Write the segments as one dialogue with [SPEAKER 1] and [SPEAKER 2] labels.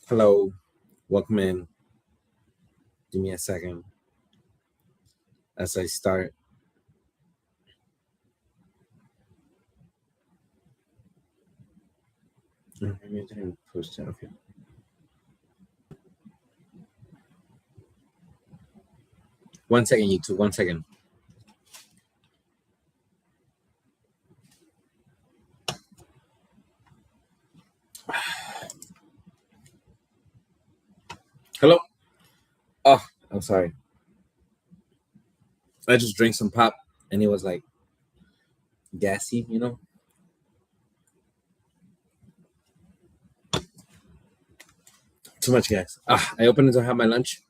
[SPEAKER 1] Hello, welcome in. Give me a second as I start. Maybe I didn't post it. Okay. One second, YouTube. 1 second. Hello. Oh, I'm sorry. I just drank some pop, and it was like gassy. Too much gas. I opened it to have my lunch,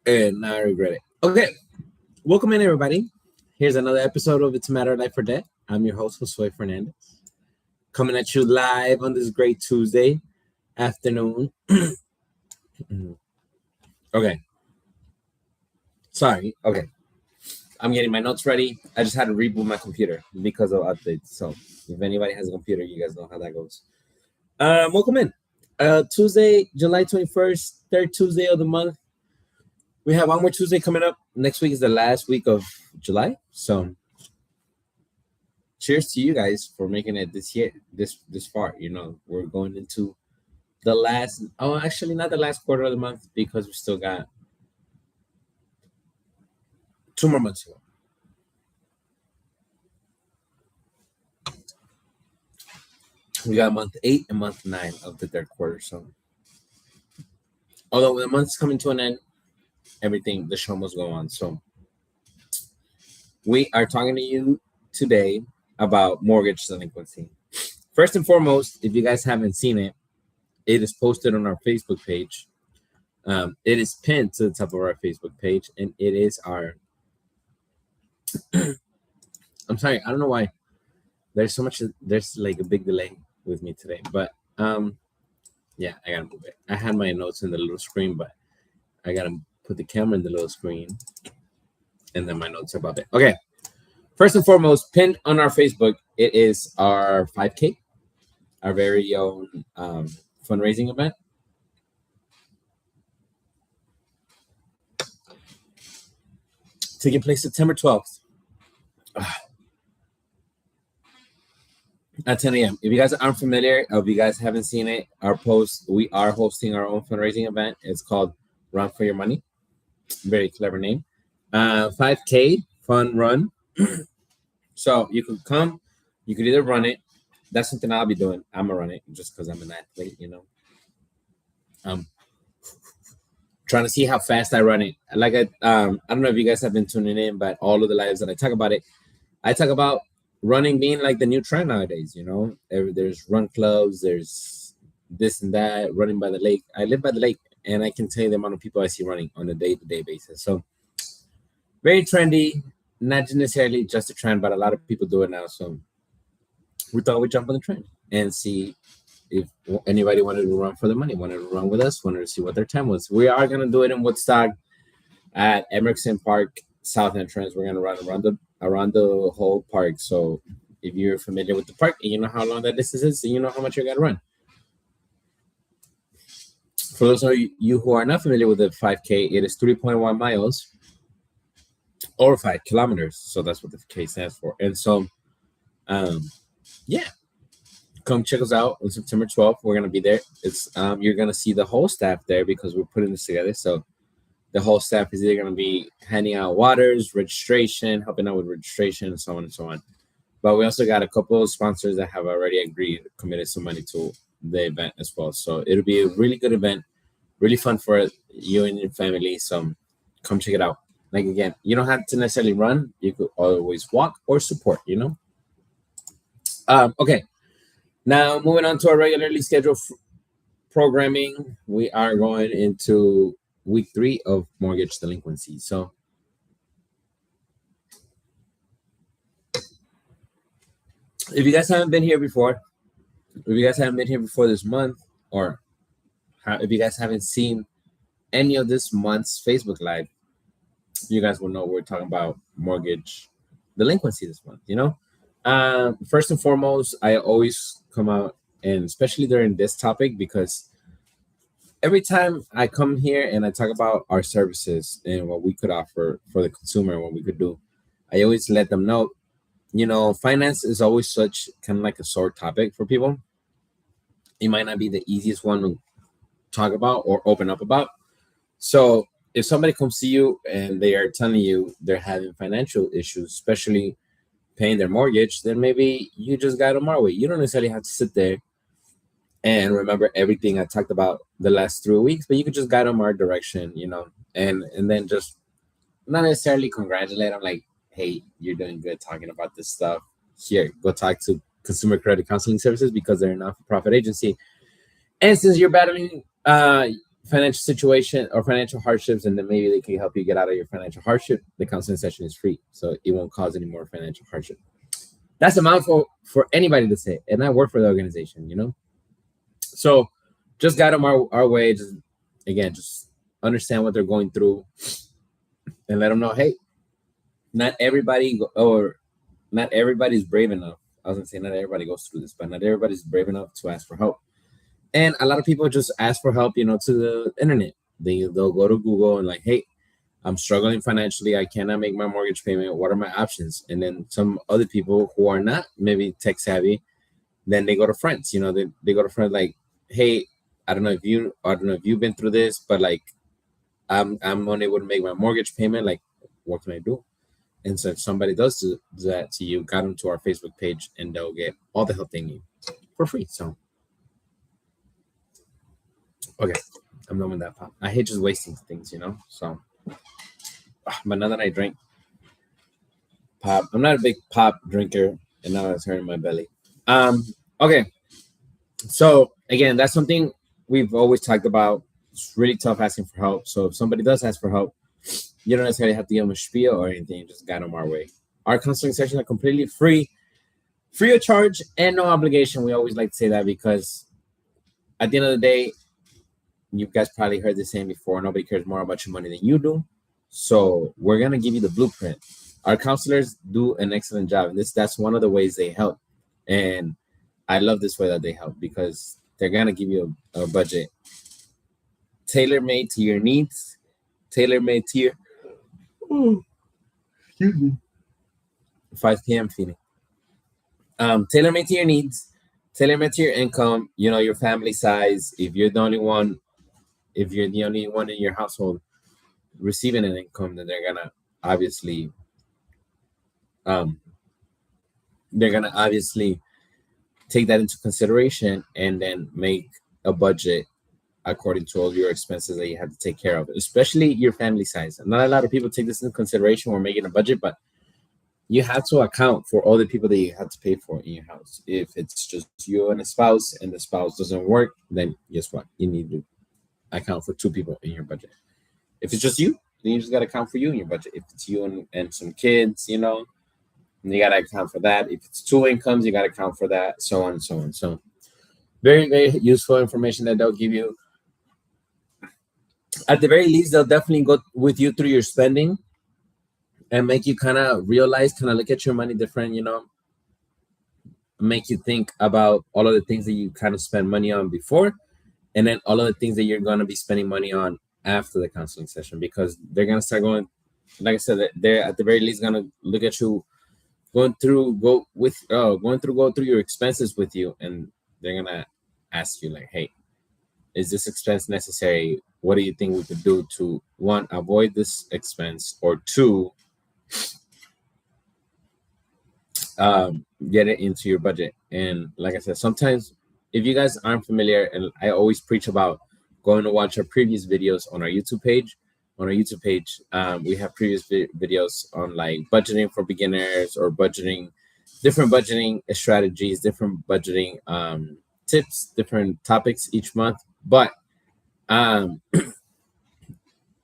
[SPEAKER 1] and now I regret it. Okay, welcome in, everybody. Here's another episode of It's a Matter of Life or Death. I'm your host, Josue Fernandez, coming at you live on this great Tuesday afternoon. Okay. Sorry. Okay. I'm getting my notes ready. I just had to reboot my computer because of updates. So if anybody has a computer, you guys know how that goes. Welcome in. Tuesday, July 21st, third Tuesday of the month. We have one more Tuesday coming up. Next week is the last week of July. So cheers to you guys for making it this year, this far. We're going into the last, actually not the last quarter of the month because we still got 2 more months to go. We got month 8 and month 9 of the third quarter. So although the month's coming to an end, the show must go on. So we are talking to you today about mortgage delinquency. First and foremost, if you guys haven't seen it, it is posted on our Facebook page. It is pinned to the top of our Facebook page, and it is our I'm sorry, I don't know why there's like a big delay with me today, but yeah, I gotta move it. I had my notes in the little screen, but I gotta put the camera in the little screen, and then my notes are above it. Okay, first and foremost, pinned on our Facebook, it is our 5K, our very own fundraising event. Taking place September 12th at 10 a.m. If you guys aren't familiar, if you guys haven't seen it, our post, we are hosting our own fundraising event. It's called Run for Your Money. Very clever name. 5K, fun run. So you could come, you could either run it. That's something I'll be doing. I'm going to run it just because I'm an athlete, Trying to see how fast I run it. Like I don't know if you guys have been tuning in, but all of the lives that I talk about it, I talk about running being like the new trend nowadays. There's run clubs, there's this and that, running by the lake. I live by the lake, and I can tell you the amount of people I see running on a day-to-day basis. So very trendy, not necessarily just a trend, but a lot of people do it now. So we thought we'd jump on the trend and see if anybody wanted to run for the money, wanted to run with us, wanted to see what their time was. We are going to do it in Woodstock at Emerson Park South Entrance. We're going to run around the whole park. So if you're familiar with the park and you know how long that distance is, and you know how much you're going to run. For those of you who are not familiar with the 5K, it is 3.1 miles or 5 kilometers. So that's what the K stands for. And so, yeah, come check us out on September 12th. We're going to be there. It's you're going to see the whole staff there because we're putting this together. So the whole staff is either going to be handing out waters, registration, helping out with registration, and so on and so on. But we also got a couple of sponsors that have already committed some money to the event as well. So it'll be a really good event, really fun for you and your family. So come check it out. Like, again, you don't have to necessarily run. You could always walk or support, Okay. Now, moving on to our regularly scheduled programming, we are going into week 3 of mortgage delinquency. So if you guys haven't been here before, this month, or if you guys haven't seen any of this month's Facebook Live, you guys will know we're talking about mortgage delinquency this month. First and foremost, I always come out and especially during this topic, because every time I come here and I talk about our services and what we could offer for the consumer and what we could do, I always let them know, finance is always such kind of like a sore topic for people. It might not be the easiest one to talk about or open up about. So if somebody comes to you and they are telling you they're having financial issues, especially paying their mortgage, then maybe you just got them our way. You don't necessarily have to sit there and remember everything I talked about the last 3 weeks, but you could just guide them our direction, and then just not necessarily congratulate them like, hey, you're doing good talking about this stuff. Here, go talk to Consumer Credit Counseling Services because they're a not-for-profit agency. And since you're battling financial situation or financial hardships, and then maybe they can help you get out of your financial hardship, the counseling session is free, so it won't cause any more financial hardship. That's a mouthful for anybody to say, and I work for the organization. So just guide them our way. Just understand what they're going through and let them know, hey, not everybody's brave enough. I was gonna say not everybody goes through this, but not everybody's brave enough to ask for help. And a lot of people just ask for help, to the internet. They'll go to Google and like, hey, I'm struggling financially. I cannot make my mortgage payment. What are my options? And then some other people who are not maybe tech savvy, then they go to friends. They go to friends like, hey, I don't know if you've been through this, but like, I'm unable to make my mortgage payment. Like, what can I do? And so if somebody does do that to you, guide them to our Facebook page, and they'll get all the help they need for free. So, okay, I'm done with that pop. I hate just wasting things, So, but now that I drink pop, I'm not a big pop drinker, and now it's hurting my belly. Okay. So again, that's something we've always talked about. It's really tough asking for help. So if somebody does ask for help, you don't necessarily have to give them a spiel or anything. Just guide them our way. Our counseling sessions are completely free of charge, and no obligation. We always like to say that because at the end of the day, you guys probably heard this saying before, nobody cares more about your money than you do. So we're going to give you the blueprint. Our counselors do an excellent job. And that's one of the ways they help. And I love this way that they help because they're going to give you a budget tailor-made to your needs, tailor-made to your... excuse me. 5 p.m. feeding. Tailor-made to your needs, tailor-made to your income, your family size. If you're the only one in your household receiving an income, then they're gonna obviously take that into consideration and then make a budget according to all your expenses that you have to take care of, especially your family size. Not a lot of people take this into consideration when making a budget, but you have to account for all the people that you have to pay for in your house. If it's just you and a spouse and the spouse doesn't work, then guess what? You need to account for 2 people in your budget. If it's just you, then you just got to account for you in your budget. If it's you and some kids, you got to account for that. If it's 2 incomes, you got to account for that, so on and so on. So very, very useful information that they'll give you. At the very least, they'll definitely go with you through your spending and make you kind of realize, kind of look at your money different, make you think about all of the things that you kind of spend money on before, and then all of the things that you're going to be spending money on after the counseling session, because they're going to start going, like I said, they're at the very least going to look at you go through your expenses with you, and they're going to ask you like, hey, is this expense necessary? What do you think we could do to, 1, avoid this expense, or 2, get it into your budget? And like I said, sometimes if you guys aren't familiar, and I always preach about going to watch our previous videos on our YouTube page. On our YouTube page, we have previous videos on like budgeting for beginners, or different budgeting strategies, different budgeting tips, different topics each month. But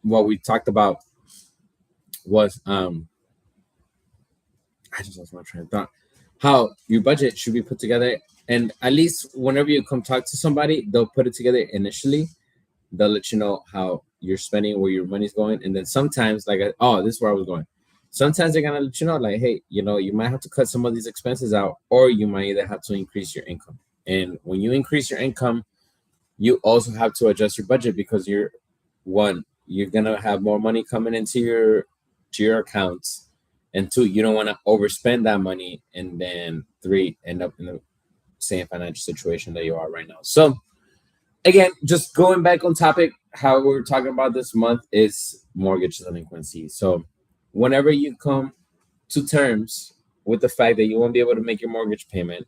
[SPEAKER 1] what we talked about was I just lost my train of thought. How your budget should be put together, and at least whenever you come talk to somebody, they'll put it together initially. They'll let you know how you're spending, where your money's going, and then sometimes this is where I was going. Sometimes they're gonna let you know, like, hey, you might have to cut some of these expenses out, or you might either have to increase your income. And when you increase your income, you also have to adjust your budget because you're gonna have more money coming into your accounts, and two, you don't want to overspend that money, and then three, end up in the same financial situation that you are right now. So again, just going back on topic, how we're talking about this month is mortgage delinquency. So whenever you come to terms with the fact that you won't be able to make your mortgage payment,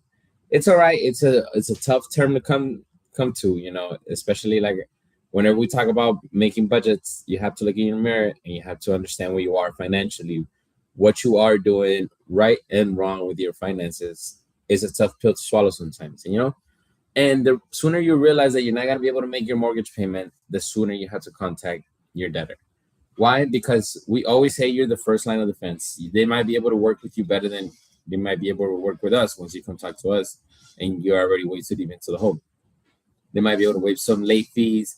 [SPEAKER 1] it's all right. It's a tough term to come to, especially like whenever we talk about making budgets, you have to look in your mirror and you have to understand where you are financially, what you are doing right and wrong with your finances is a tough pill to swallow sometimes, and the sooner you realize that you're not going to be able to make your mortgage payment, the sooner you have to contact your debtor. Why? Because we always say you're the first line of defense. They might be able to work with you better than they might be able to work with us once you come talk to us and you're already way too deep into the hole. They might be able to waive some late fees.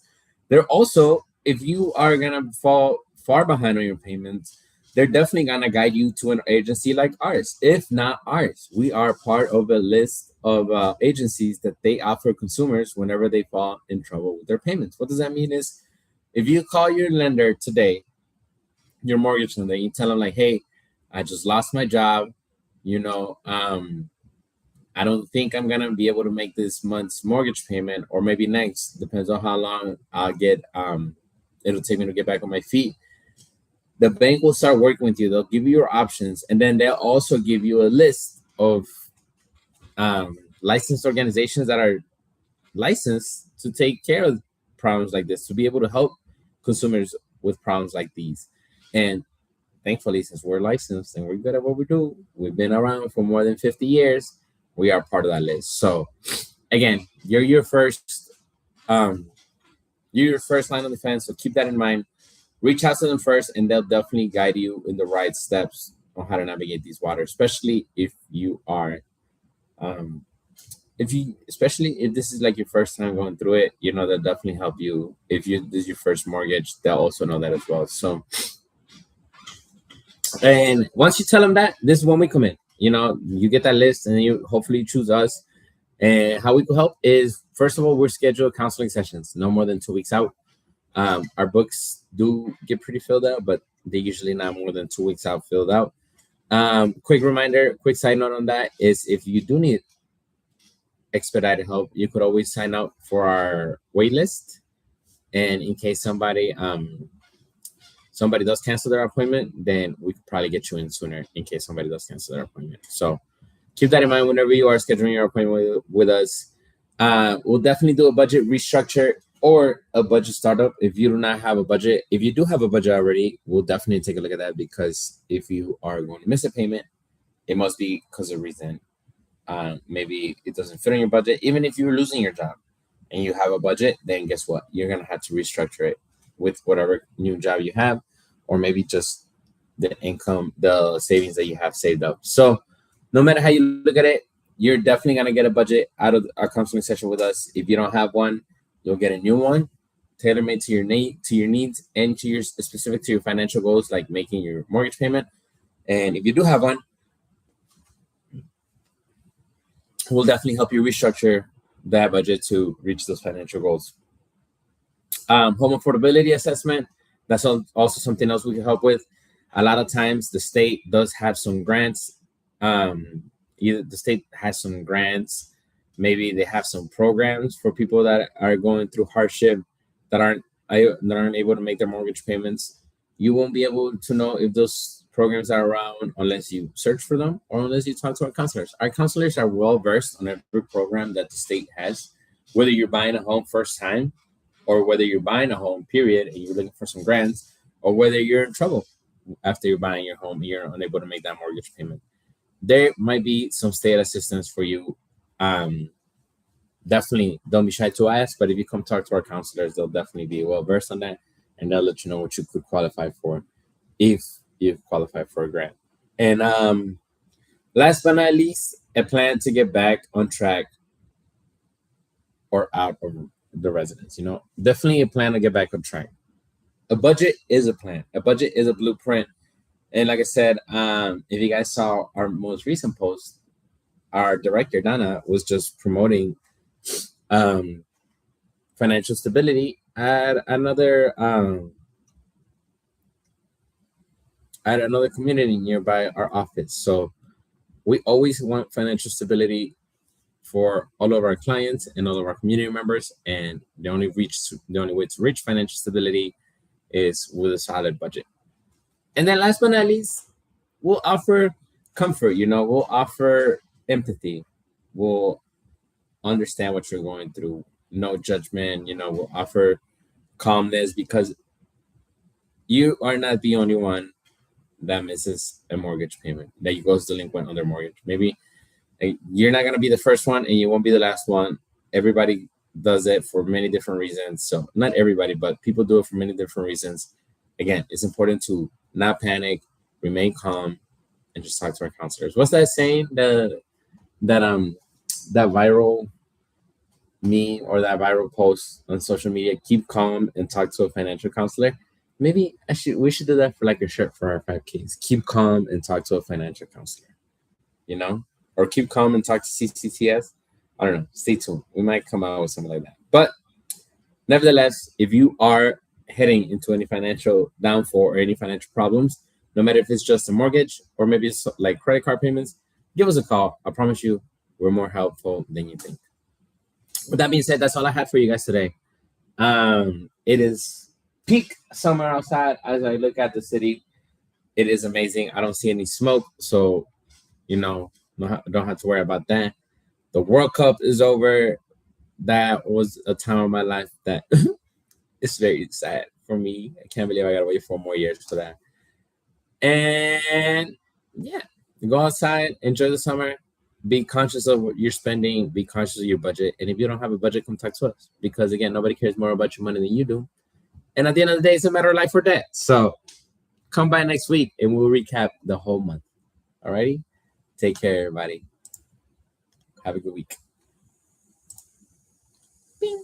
[SPEAKER 1] They're also, if you are going to fall far behind on your payments, they're definitely going to guide you to an agency like ours. If not ours, we are part of a list of agencies that they offer consumers whenever they fall in trouble with their payments. What does that mean is if you call your lender today, your mortgage lender, you tell them like, hey, I just lost my job, I don't think I'm gonna be able to make this month's mortgage payment, or maybe next, depends on how long I'll get it'll take me to get back on my feet. The bank will start working with you. They'll give you your options, and then they'll also give you a list of licensed organizations that are licensed to take care of problems like this, to be able to help consumers with problems like these. And thankfully, since we're licensed and we're good at what we do, we've been around for more than 50 years, we are part of that list. So again, you're your first line of defense. So keep that in mind. Reach out to them first, and they'll definitely guide you in the right steps on how to navigate these waters, especially if you are especially if this is like your first time going through it, they'll definitely help you. If this is your first mortgage, they'll also know that as well. So, and once you tell them that, this is when we come in. You get that list, and then you hopefully choose us. And how we can help is, first of all, we're scheduled counseling sessions no more than 2 weeks out. Our books do get pretty filled out, but they're usually not more than 2 weeks out filled out. Quick reminder, quick side note on that is if you do need expedited help, you could always sign up for our wait list. And in case somebody does cancel their appointment, then we could probably get you in sooner in case somebody does cancel their appointment. So keep that in mind whenever you are scheduling your appointment with us. We'll definitely do a budget restructure or a budget startup if you do not have a budget. If you do have a budget already, we'll definitely take a look at that, because if you are going to miss a payment, it must be because of reason. Maybe it doesn't fit on your budget. Even if you're losing your job and you have a budget, then guess what? You're going to have to restructure it with whatever new job you have, or maybe just the income, the savings that you have saved up. So no matter how you look at it, you're definitely going to get a budget out of our counseling session with us. If you don't have one, you'll get a new one, tailor-made to your needs and to your specific to your financial goals, like making your mortgage payment. And if you do have one, we'll definitely help you restructure that budget to reach those financial goals. Home affordability assessment, that's also something else we can help with. A lot of times the state does have some grants. Either the state has some grants, maybe they have some programs for people that are going through hardship, that aren't able to make their mortgage payments. You won't be able to know if those programs are around unless you search for them or unless you talk to our counselors. Our counselors are well versed on every program that the state has, whether you're buying a home first time, or whether you're buying a home, period, and you're looking for some grants, or whether you're in trouble after you're buying your home and you're unable to make that mortgage payment. There might be some state assistance for you. Definitely don't be shy to ask, but if you come talk to our counselors, they'll definitely be well versed on that, and they'll let you know what you could qualify for if you qualify for a grant. And last but not least, a plan to get back on track or out of the residence. Definitely a plan to get back on track. A budget is a plan. A budget is a blueprint. And like I said, if you guys saw our most recent post, our director, Dana, was just promoting Financial stability at another community nearby our office. So we always want financial stability for all of our clients and all of our community members. And the only way to reach financial stability is with a solid budget. And then last but not least, we'll offer comfort, we'll offer empathy. We'll understand what you're going through. No judgment, we'll offer calmness because you are not the only one that misses a mortgage payment, that you goes delinquent on their mortgage. Maybe you're not going to be the first one and you won't be the last one. Everybody does it for many different reasons. So not everybody, but people do it for many different reasons. Again, it's important to not panic, remain calm, and just talk to our counselors. What's that saying? That viral meme or that viral post on social media, keep calm and talk to a financial counselor. Maybe we should do that for like a shirt for our 5Ks. Keep calm and talk to a financial counselor, or keep calm and talk to CCCS. I don't know. Stay tuned. We might come out with something like that. But nevertheless, if you are heading into any financial downfall or any financial problems, no matter if it's just a mortgage or maybe it's like credit card payments, give us a call. I promise you, we're more helpful than you think. With that being said, that's all I had for you guys today. It is peak summer outside. As I look at the city, it is amazing. I don't see any smoke, so don't have to worry about that. The World Cup is over. That was a time of my life that it's very sad for me. I can't believe I gotta wait 4 more years for that. And yeah, go outside, enjoy the summer, be conscious of what you're spending, be conscious of your budget. And if you don't have a budget, come talk to us. Because again, nobody cares more about your money than you do. And at the end of the day, it's a matter of life or death. So come by next week and we'll recap the whole month. Alrighty? Take care, everybody. Have a good week. Bing.